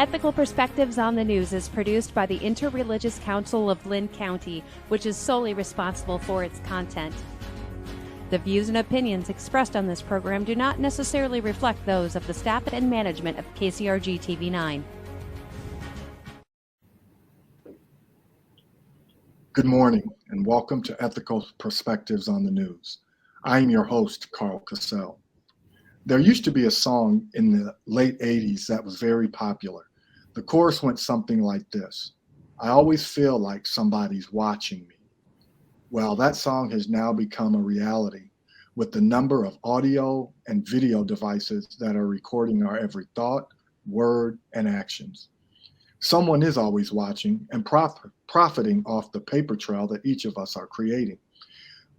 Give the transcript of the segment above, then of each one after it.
Ethical Perspectives on the News is produced by the Interreligious Council of Linn County, which is solely responsible for its content. The views and opinions expressed on this program do not necessarily reflect those of the staff and management of KCRG TV9. Good morning and welcome to Ethical Perspectives on the News. I'm your host, Karl Cassell. There used to be a song in the late 80s that was very popular. The chorus went something like this: I always feel like somebody's watching me. Well, that song has now become a reality with the number of audio and video devices that are recording our every thought, word, and actions. Someone is always watching and profiting off the paper trail that each of us are creating.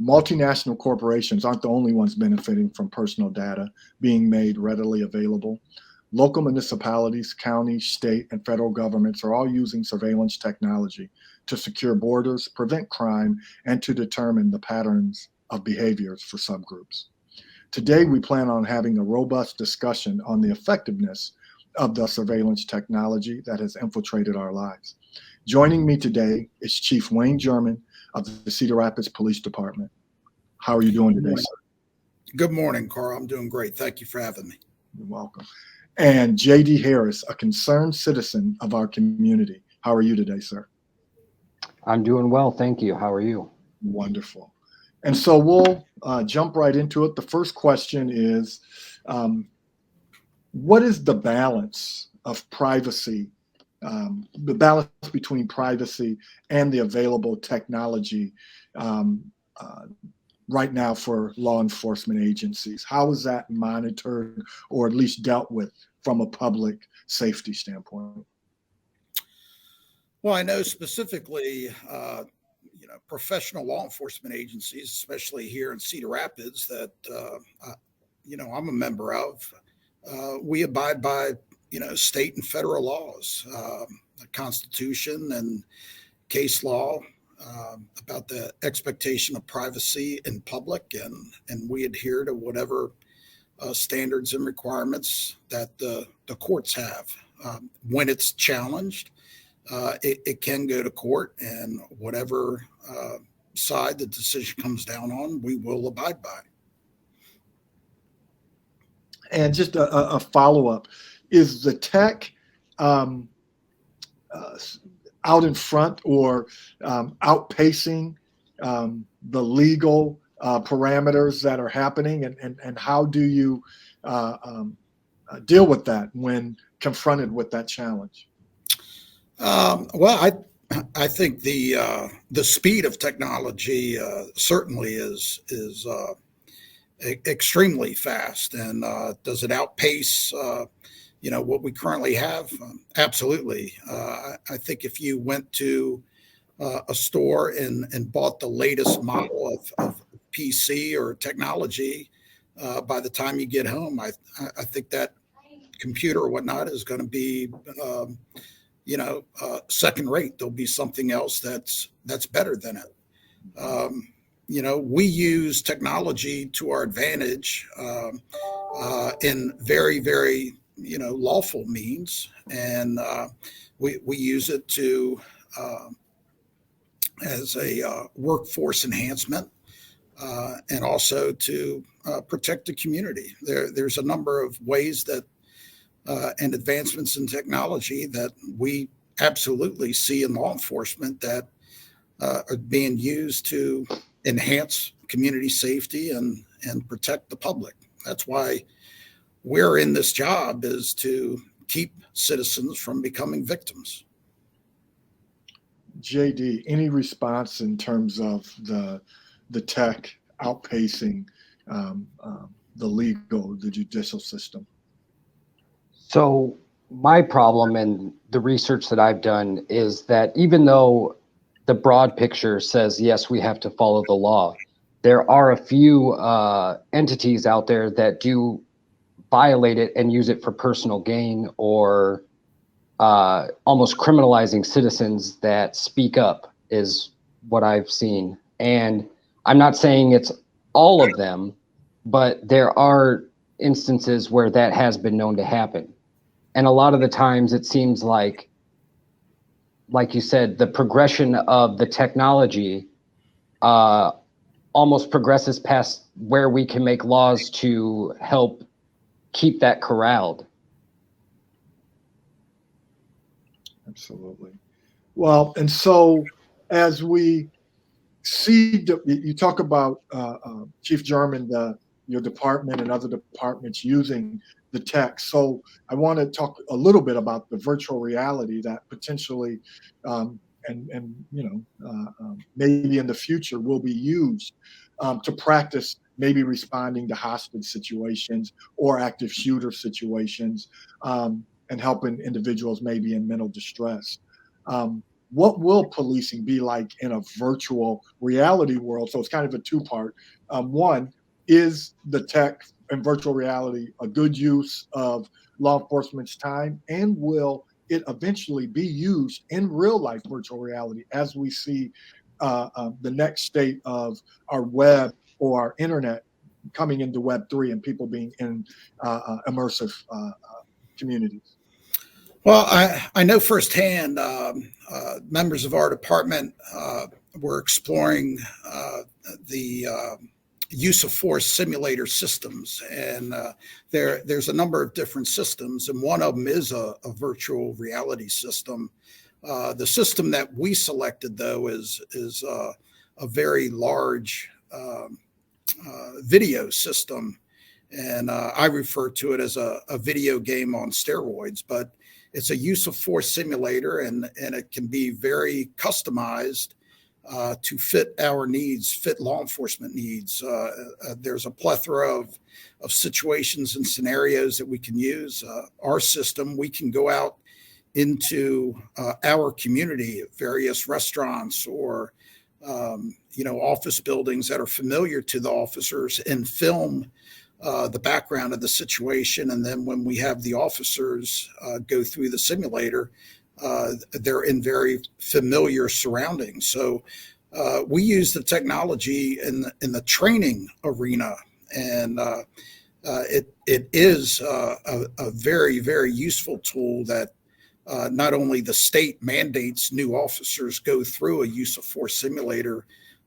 Multinational corporations aren't the only ones benefiting from personal data being made readily available. Local municipalities, counties, state, and federal governments are all using surveillance technology to secure borders, prevent crime, and to determine the patterns of behaviors for subgroups. Today, we plan on having a robust discussion on the effectiveness of the surveillance technology that has infiltrated our lives. Joining me today is Chief Wayne Jerman of the Cedar Rapids Police Department. How are you doing today, sir? Good morning, Karl. I'm doing great. Thank you for having me. You're welcome. And J.D. Harris, a concerned citizen of our community. How are you today, sir? I'm doing well, thank you. How are you? Wonderful. And so we'll jump right into it. The first question is, what is the balance of privacy, the balance between privacy and the available technology right now for law enforcement agencies? How is that monitored or at least dealt with from a public safety standpoint? Well, I know specifically, professional law enforcement agencies, especially here in Cedar Rapids, that I'm a member of. We abide by, state and federal laws, the Constitution and case law about the expectation of privacy in public, and we adhere to whatever standards and requirements that the courts have. When it's challenged, it can go to court, and whatever side the decision comes down on, we will abide by. And just a follow-up, is the tech out in front or outpacing the legal parameters that are happening? And how do you deal with that when confronted with that challenge? Well, I think the speed of technology certainly is extremely fast, and does it outpace what we currently have? Absolutely. I think if you went to a store and bought the latest model of PC or technology, by the time you get home, I think that computer or whatnot is going to be second rate. There'll be something else that's better than it. We use technology to our advantage in very, very, lawful means. And we use it to as a workforce enhancement and also to protect the community. There's a number of ways that and advancements in technology that we absolutely see in law enforcement that are being used to enhance community safety and protect the public. That's why we're in this job, is to keep citizens from becoming victims. JD, any response in terms of the tech outpacing the judicial system? So my problem and the research that I've done is that even though the broad picture says, yes, we have to follow the law, there are a few entities out there that do violate it and use it for personal gain, or almost criminalizing citizens that speak up is what I've seen. And I'm not saying it's all of them, but there are instances where that has been known to happen. And a lot of the times it seems like you said, the progression of the technology almost progresses past where we can make laws to help keep that corralled. Absolutely. Well, and so as we see, you talk about Chief Jerman, your department and other departments using the tech. So I want to talk a little bit about the virtual reality that potentially, maybe in the future will be used to practice maybe responding to hostage situations or active shooter situations, and helping individuals maybe in mental distress. What will policing be like in a virtual reality world? So it's kind of a two-part. One, is the tech and virtual reality a good use of law enforcement's time, and will it eventually be used in real life virtual reality as we see the next state of our web or our internet coming into Web3 and people being in immersive communities? Well, I know firsthand, members of our department were exploring the use of force simulator systems, and there's a number of different systems, and one of them is a virtual reality system. The system that we selected, though, is a very large video system, and I refer to it as a video game on steroids, but it's a use of force simulator, and it can be very customized to fit our needs, fit law enforcement needs. There's a plethora of situations and scenarios that we can use. Our system, we can go out into our community, various restaurants or office buildings that are familiar to the officers, and film the background of the situation. And then when we have the officers go through the simulator, they're in very familiar surroundings. So we use the technology in the training arena, and it is a very, very useful tool that not only the state mandates new officers go through a use of force simulator.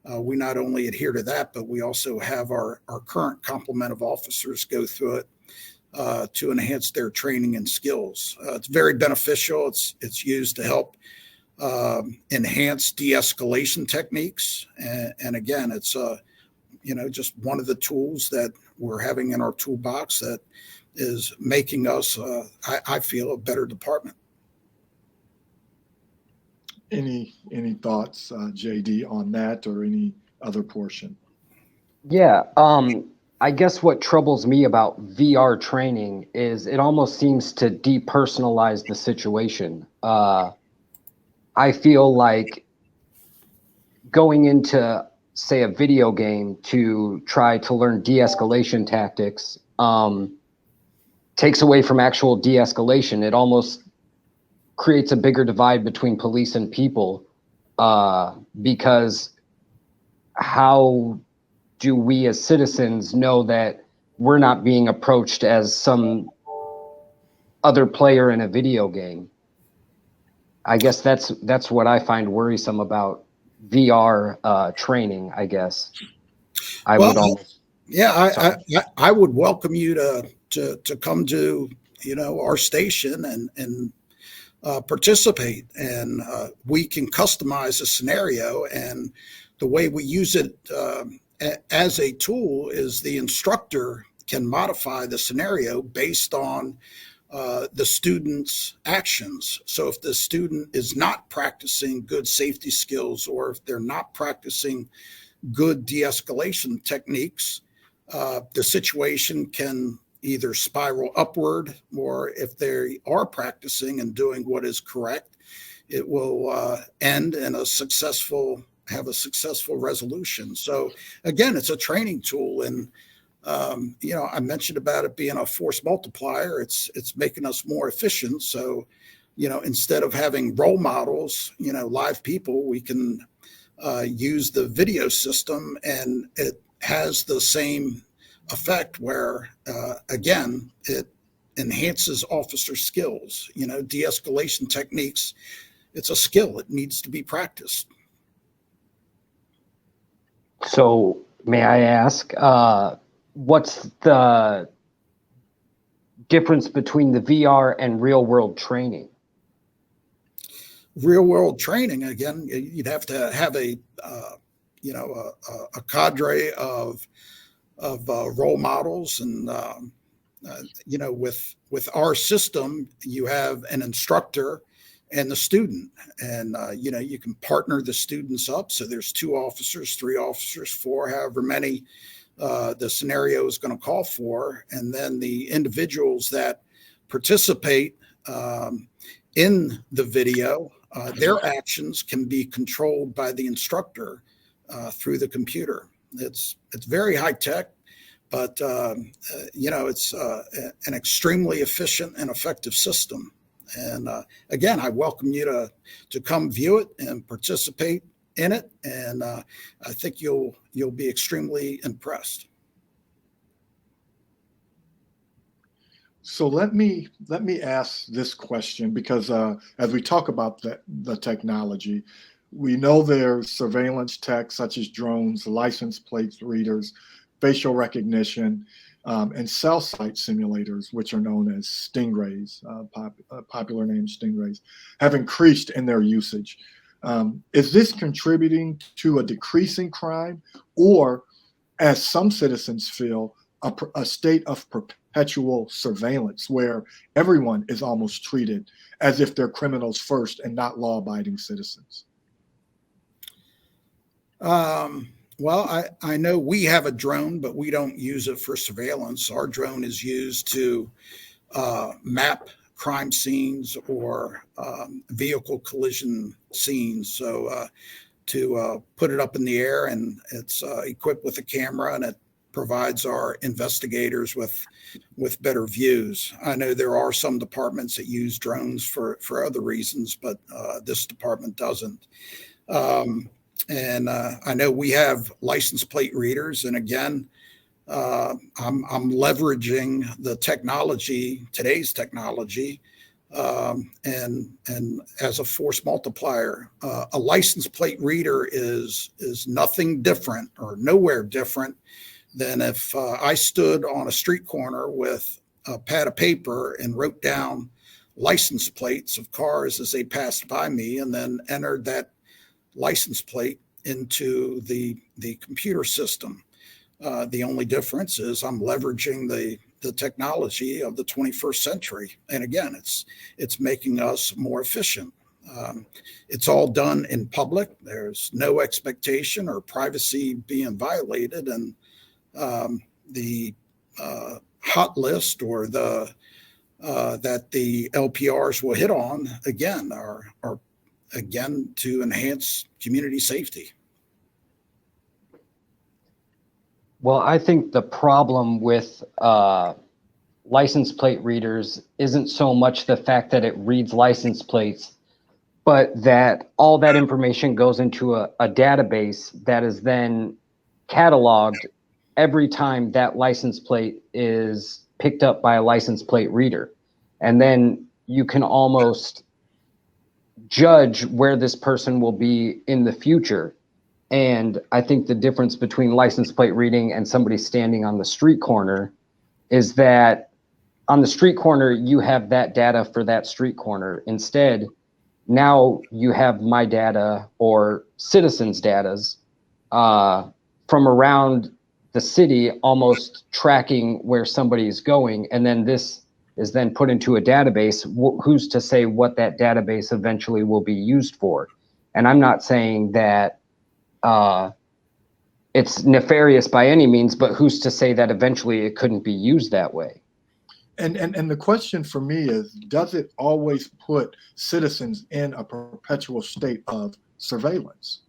We not only adhere to that, but we also have our current complement of officers go through it to enhance their training and skills. It's very beneficial. It's used to help enhance de-escalation techniques. And again, it's just one of the tools that we're having in our toolbox that is making us, I feel, a better department. Any thoughts, JD, on that, or any other portion? Yeah, I guess what troubles me about VR training is it almost seems to depersonalize the situation. I feel like going into, say, a video game to try to learn de-escalation tactics takes away from actual de-escalation. It almost creates a bigger divide between police and people, because how do we as citizens know that we're not being approached as some other player in a video game? I guess that's what I find worrisome about VR training, I guess. I would welcome you to come to our station and participate, and we can customize a scenario. And the way we use it as a tool is the instructor can modify the scenario based on the student's actions. So if the student is not practicing good safety skills, or if they're not practicing good de-escalation techniques, the situation can either spiral upward, or if they are practicing and doing what is correct, it will end in have a successful resolution. So again, it's a training tool, and I mentioned about it being a force multiplier. It's making us more efficient. So, instead of having role models, live people, we can use the video system, and it has the same effect where, again, it enhances officer skills. You know, de-escalation techniques, it's a skill. It needs to be practiced. So may I ask, what's the difference between the VR and real world training? Real world training, again, you'd have to have a cadre of role models, and with our system, you have an instructor and the student, and you can partner the students up. So there's 2 officers, 3 officers, 4, however many the scenario is going to call for, and then the individuals that participate in the video, their actions can be controlled by the instructor through the computer. It's very high tech, but it's an extremely efficient and effective system. And again, I welcome you to come view it and participate in it, and I think you'll be extremely impressed. So let me ask this question, because as we talk about the technology, we know there's surveillance tech such as drones, license plate readers, facial recognition, and cell site simulators, which are known as stingrays, popular name stingrays, have increased in their usage. Is this contributing to a decrease in crime, or, as some citizens feel, a state of perpetual surveillance where everyone is almost treated as if they're criminals first and not law-abiding citizens? Well, I know we have a drone, but we don't use it for surveillance. Our drone is used to map crime scenes or vehicle collision scenes. So to put it up in the air, and it's equipped with a camera, and it provides our investigators with better views. I know there are some departments that use drones for other reasons, but this department doesn't. And I know we have license plate readers, and again, I'm leveraging the technology, today's technology, and as a force multiplier. A license plate reader is nothing different, or nowhere different, than if I stood on a street corner with a pad of paper and wrote down license plates of cars as they passed by me, and then entered that license plate into the computer system. The only difference is I'm leveraging the technology of the 21st century. And again, it's making us more efficient. It's all done in public. There's no expectation or privacy being violated. And the hot list, or that the LPRs will hit on, again, are again to enhance community safety. Well, I think the problem with license plate readers isn't so much the fact that it reads license plates, but that all that information goes into a database that is then cataloged every time that license plate is picked up by a license plate reader. And then you can almost judge where this person will be in the future. And I think the difference between license plate reading and somebody standing on the street corner is that on the street corner, you have that data for that street corner. Instead, now you have my data or citizens' datas from around the city, almost tracking where somebody is going. And then this is then put into a database. Who's to say what that database eventually will be used for? And I'm not saying that it's nefarious by any means, but who's to say that eventually it couldn't be used that way? And the question for me is, does it always put citizens in a perpetual state of surveillance?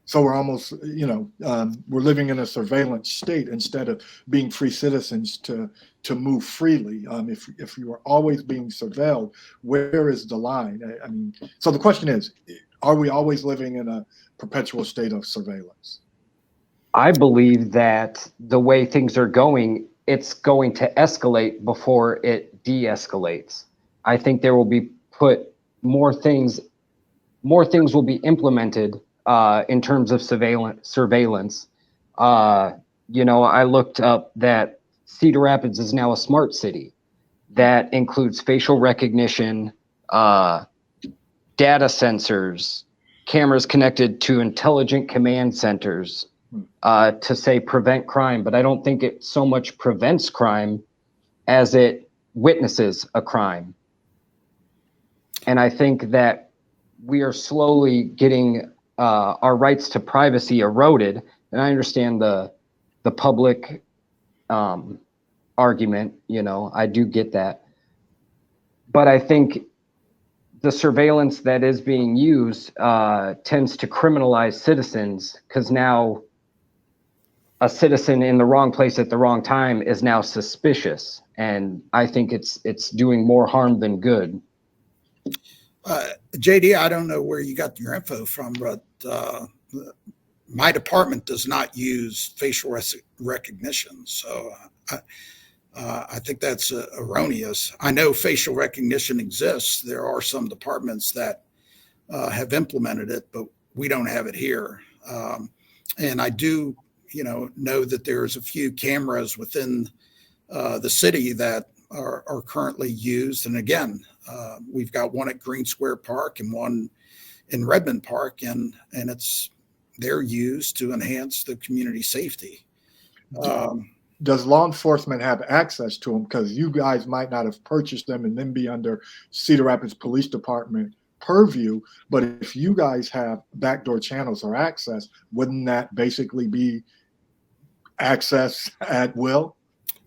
So we're almost, we're living in a surveillance state instead of being free citizens to move freely. If you are always being surveilled, where is the line? I mean, so the question is, are we always living in a perpetual state of surveillance? I believe that the way things are going, it's going to escalate before it de-escalates. I think there will be more things will be implemented in terms of surveillance. I looked up that Cedar Rapids is now a smart city. That includes facial recognition, data sensors, cameras connected to intelligent command centers to say prevent crime. But I don't think it so much prevents crime as it witnesses a crime. And I think that we are slowly getting our rights to privacy eroded. And I understand the public argument, I do get that. But I think the surveillance that is being used tends to criminalize citizens, because now a citizen in the wrong place at the wrong time is now suspicious. And I think it's doing more harm than good. JD, I don't know where you got your info from, but my department does not use facial recognition. So I think that's erroneous. I know facial recognition exists. There are some departments that have implemented it, but we don't have it here. And I do, know that there's a few cameras within the city that are currently used. And again, we've got one at Green Square Park and one in Redmond Park, and they're used to enhance the community safety. Does law enforcement have access to them? Because you guys might not have purchased them and then be under Cedar Rapids Police Department purview. But if you guys have backdoor channels or access, wouldn't that basically be access at will?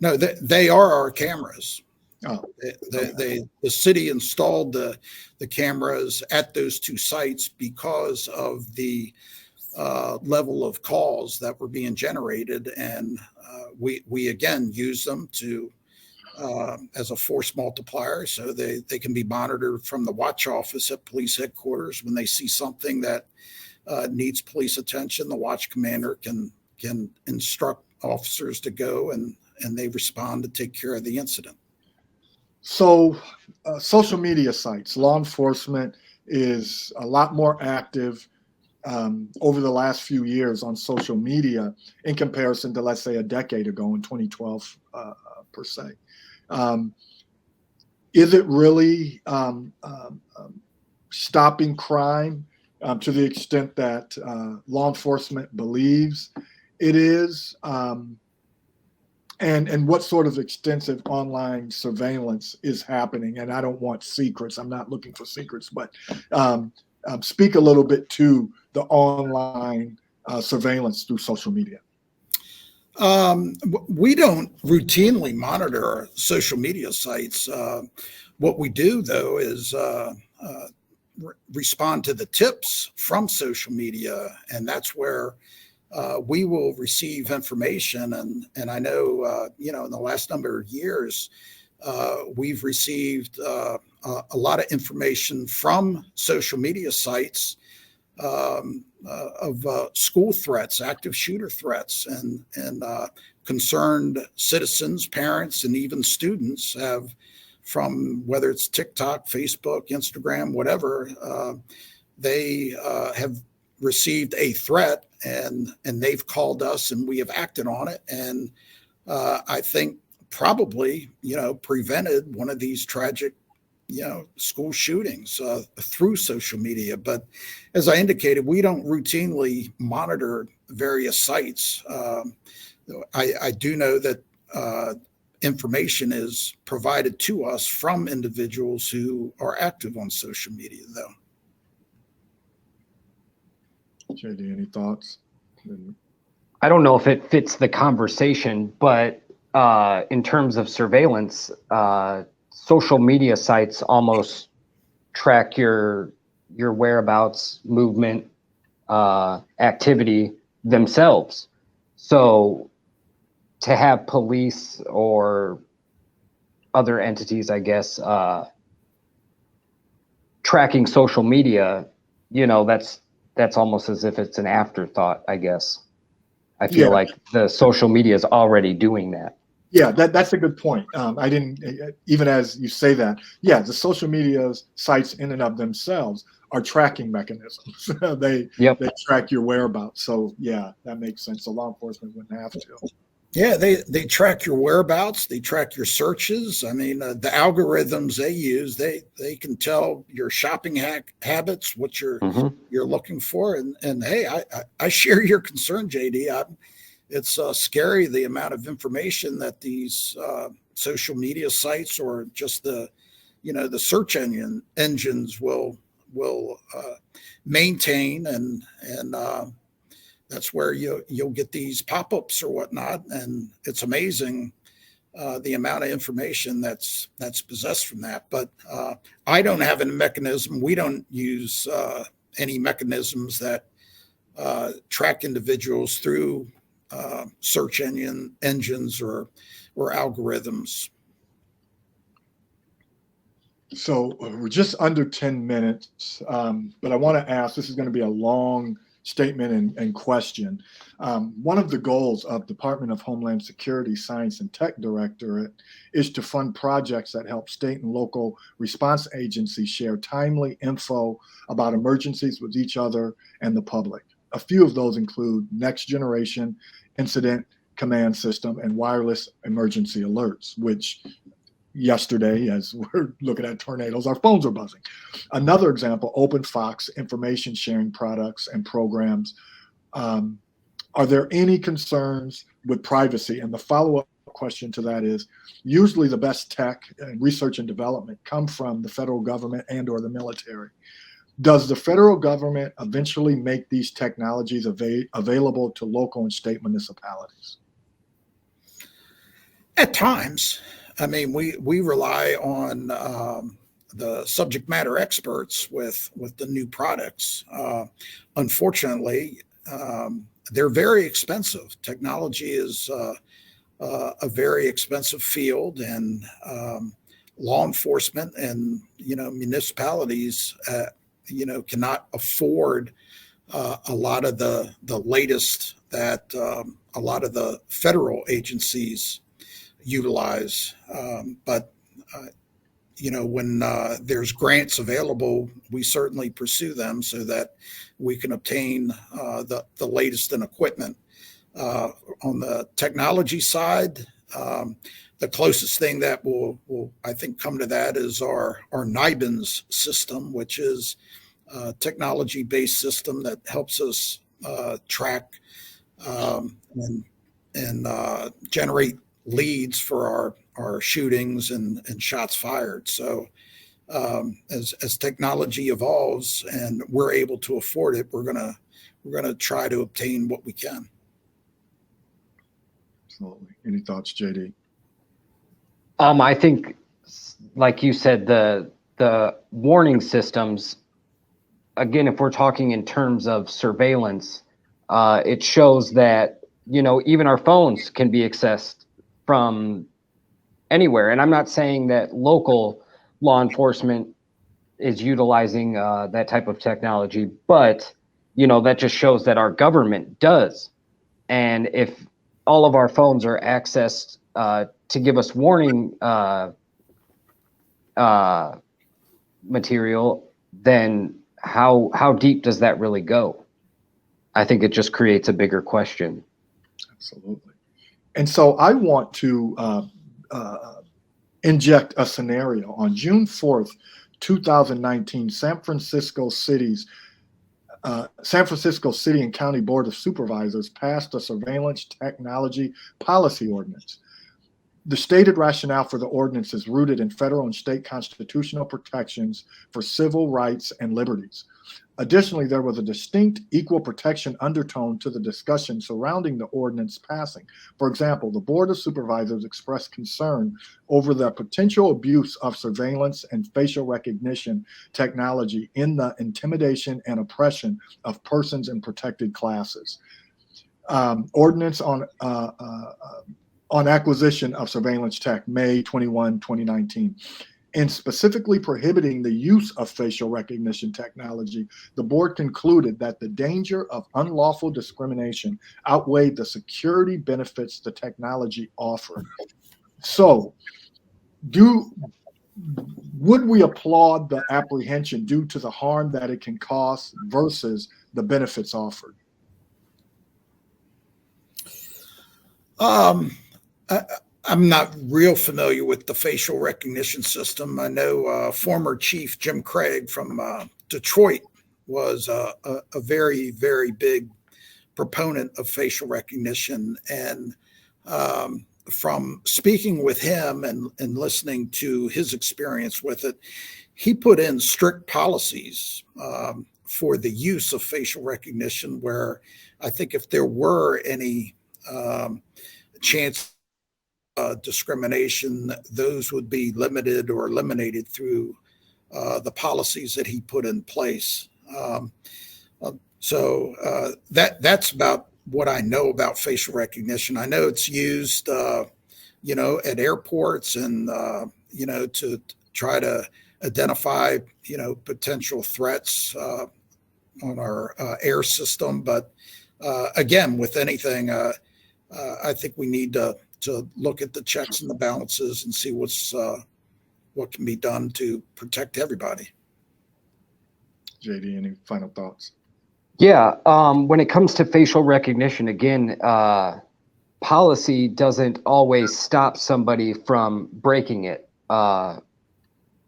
No, they are our cameras. Oh, the city installed the cameras at those two sites because of the level of calls that were being generated, and we again use them to as a force multiplier, so they can be monitored from the watch office at police headquarters. When they see something that needs police attention, the watch commander can instruct officers to go, and they respond to take care of the incident. So social media sites, law enforcement is a lot more active over the last few years on social media in comparison to, let's say, a decade ago in 2012 per se. Is it really stopping crime to the extent that law enforcement believes it is? And what sort of extensive online surveillance is happening? And I don't want secrets. I'm not looking for secrets, but speak a little bit to the online surveillance through social media. We don't routinely monitor social media sites. What we do, though, is respond to the tips from social media, and that's where we will receive information. And I know, in the last number of years, we've received a lot of information from social media sites of school threats, active shooter threats, and concerned citizens, parents, and even students have, from whether it's TikTok, Facebook, Instagram, whatever, they have received a threat, and they've called us, and we have acted on it. And I think probably, prevented one of these tragic, school shootings through social media. But as I indicated, we don't routinely monitor various sites. I do know that information is provided to us from individuals who are active on social media, though. JD, any thoughts? I don't know if it fits the conversation, but in terms of surveillance, social media sites almost track your whereabouts, movement, activity themselves. So to have police or other entities, I guess, tracking social media, that's almost as if it's an afterthought, I guess. I feel like the social media is already doing that. Yeah, that's a good point. I didn't, even as you say that, yeah, the social media sites in and of themselves are tracking mechanisms. they Yep. they track your whereabouts. So yeah, that makes sense. So law enforcement wouldn't have to. Yeah, they track your whereabouts, they track your searches. I mean, the algorithms they use, they can tell your shopping habits, what you're looking for, and hey, I share your concern, JD. It's scary the amount of information that these social media sites or just the search engines will maintain, and that's where you'll get these pop-ups or whatnot, and it's amazing the amount of information that's possessed from that. But I don't have any mechanism. We don't use any mechanisms that track individuals through search engines or algorithms. So we're just under 10 minutes, but I want to ask, this is going to be a long statement and question. One of the goals of Department of Homeland Security Science and Tech Directorate is to fund projects that help state and local response agencies share timely info about emergencies with each other and the public. A few of those include Next Generation Incident Command System and wireless emergency alerts, which yesterday, as we're looking at tornadoes, our phones are buzzing. Another example, OpenFox information sharing products and programs. Are there any concerns with privacy? And the follow-up question to that is, usually the best tech and research and development come from the federal government and or the military. Does the federal government eventually make these technologies available to local and state municipalities? At times. I mean, we rely on the subject matter experts with the new products. Unfortunately, they're very expensive. Technology is a very expensive field, and law enforcement and municipalities cannot afford a lot of the latest that a lot of the federal agencies utilize. But when there's grants available, we certainly pursue them so that we can obtain the latest in equipment. On the technology side, the closest thing that will I think come to that is our NIBINS system, which is a technology-based system that helps us track and generate leads for our shootings and shots fired. So as technology evolves and we're able to afford it, we're gonna try to obtain what we can. Absolutely. Any thoughts, JD? I think, like you said, the warning systems, again, if we're talking in terms of surveillance, it shows that, even our phones can be accessed from anywhere. And I'm not saying that local law enforcement is utilizing that type of technology, but, that just shows that our government does. And if all of our phones are accessed to give us warning material, then how deep does that really go? I think it just creates a bigger question. Absolutely. And so I want to inject a scenario. On June 4th, 2019, San Francisco City and County Board of Supervisors passed a surveillance technology policy ordinance. The stated rationale for the ordinance is rooted in federal and state constitutional protections for civil rights and liberties. Additionally, there was a distinct equal protection undertone to the discussion surrounding the ordinance passing. For example, the Board of Supervisors expressed concern over the potential abuse of surveillance and facial recognition technology in the intimidation and oppression of persons in protected classes. Ordinance on acquisition of surveillance tech, May 21, 2019. In specifically prohibiting the use of facial recognition technology, the board concluded that the danger of unlawful discrimination outweighed the security benefits the technology offered. So, would we applaud the apprehension due to the harm that it can cause versus the benefits offered? I'm not real familiar with the facial recognition system. I know former Chief Jim Craig from Detroit was a very, very big proponent of facial recognition. And from speaking with him and listening to his experience with it, he put in strict policies for the use of facial recognition, where I think if there were any chance discrimination, those would be limited or eliminated through the policies that he put in place. So that's about what I know about facial recognition. I know it's used, at airports and, to try to identify, potential threats on our air system. But again, with anything, I think we need to look at the checks and the balances and see what can be done to protect everybody. JD, any final thoughts? Yeah, when it comes to facial recognition, again, policy doesn't always stop somebody from breaking it. I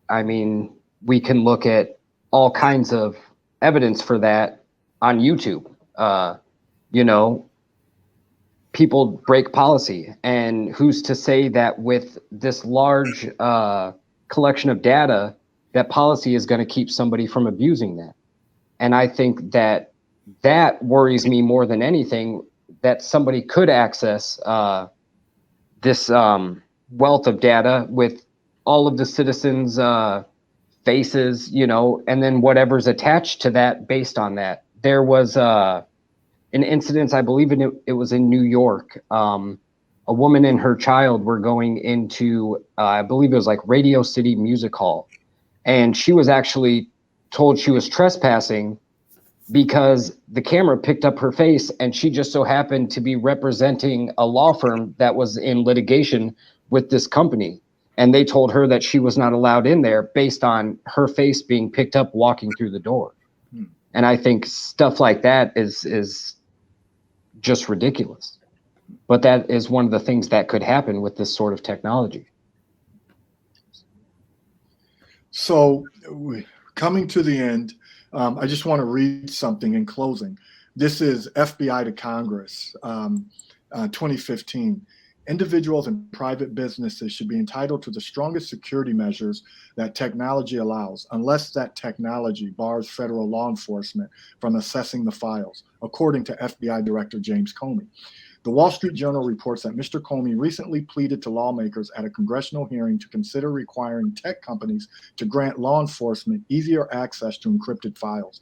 mean, we can look at all kinds of evidence for that on YouTube. People break policy, and who's to say that with this large collection of data, that policy is going to keep somebody from abusing that? And I think that worries me more than anything, that somebody could access this wealth of data with all of the citizens' faces, and then whatever's attached to that based on that. There was an incident, I believe it was in New York. A woman and her child were going into, I believe it was like Radio City Music Hall. And she was actually told she was trespassing because the camera picked up her face, and she just so happened to be representing a law firm that was in litigation with this company. And they told her that she was not allowed in there based on her face being picked up walking through the door. And I think stuff like that is just ridiculous. But that is one of the things that could happen with this sort of technology. So, coming to the end, I just want to read something in closing. This is FBI to Congress, 2015. Individuals and private businesses should be entitled to the strongest security measures that technology allows, unless that technology bars federal law enforcement from assessing the files, according to FBI Director James Comey. The Wall Street Journal reports that Mr. Comey recently pleaded to lawmakers at a congressional hearing to consider requiring tech companies to grant law enforcement easier access to encrypted files.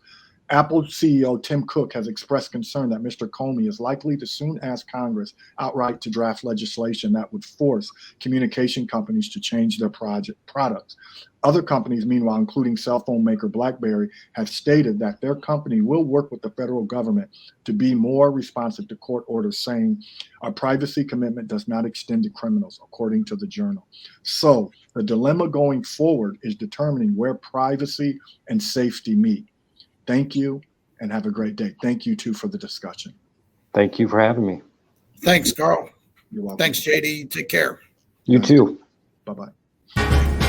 Apple CEO Tim Cook has expressed concern that Mr. Comey is likely to soon ask Congress outright to draft legislation that would force communication companies to change their products. Other companies, meanwhile, including cell phone maker BlackBerry, have stated that their company will work with the federal government to be more responsive to court orders, saying our privacy commitment does not extend to criminals, according to the Journal. So the dilemma going forward is determining where privacy and safety meet. Thank you, and have a great day. Thank you, too, for the discussion. Thank you for having me. Thanks, Karl. You're welcome. Thanks, JD. Take care. You too. Bye-bye.